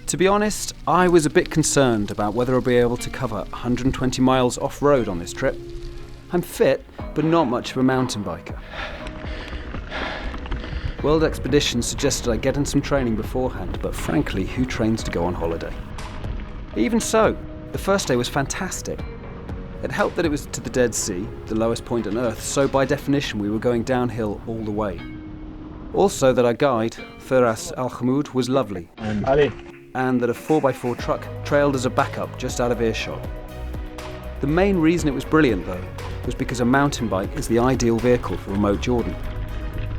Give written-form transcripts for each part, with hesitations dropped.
To be honest, I was a bit concerned about whether I'll be able to cover 120 miles off-road on this trip. I'm fit, but not much of a mountain biker. World Expeditions suggested I get in some training beforehand, but frankly, who trains to go on holiday? Even so, the first day was fantastic. It helped that it was to the Dead Sea, the lowest point on Earth, so by definition we were going downhill all the way. Also that our guide, Firas Al-Hamoud, was lovely. And that a 4x4 truck trailed as a backup just out of earshot. The main reason it was brilliant, though, was because a mountain bike is the ideal vehicle for remote Jordan.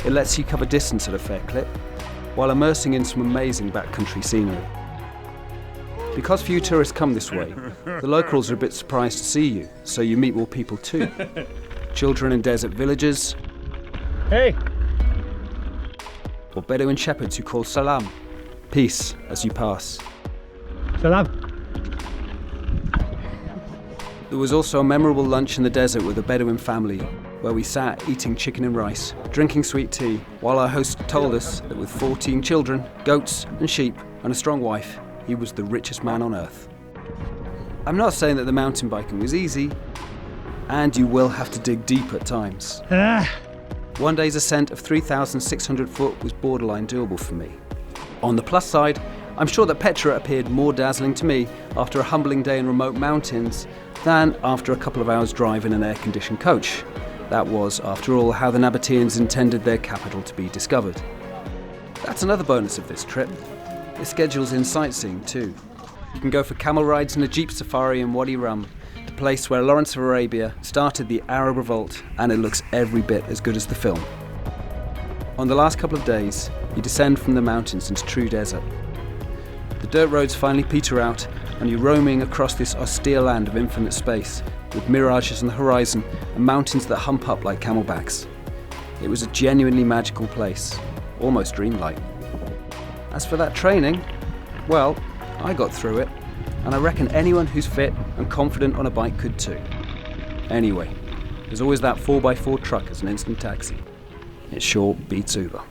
It lets you cover distance at a fair clip, while immersing in some amazing backcountry scenery. Because few tourists come this way, the locals are a bit surprised to see you, so you meet more people too. Children in desert villages. Hey! Or Bedouin shepherds who call salam, peace, as you pass. Salam. There was also a memorable lunch in the desert with a Bedouin family, where we sat eating chicken and rice, drinking sweet tea, while our host told us that with 14 children, goats and sheep, and a strong wife, he was the richest man on earth. I'm not saying that the mountain biking was easy, and you will have to dig deep at times. One day's ascent of 3,600 foot was borderline doable for me. On the plus side, I'm sure that Petra appeared more dazzling to me after a humbling day in remote mountains than after a couple of hours' drive in an air-conditioned coach. That was, after all, how the Nabateans intended their capital to be discovered. That's another bonus of this trip. It schedules in sightseeing too. You can go for camel rides and a jeep safari in Wadi Rum, the place where Lawrence of Arabia started the Arab Revolt, and it looks every bit as good as the film. On the last couple of days, you descend from the mountains into true desert. The dirt roads finally peter out, and you're roaming across this austere land of infinite space, with mirages on the horizon and mountains that hump up like camelbacks. It was a genuinely magical place, almost dreamlike. As for that training, well, I got through it, and I reckon anyone who's fit and confident on a bike could too. Anyway, there's always that 4x4 truck as an instant taxi. It sure beats Uber.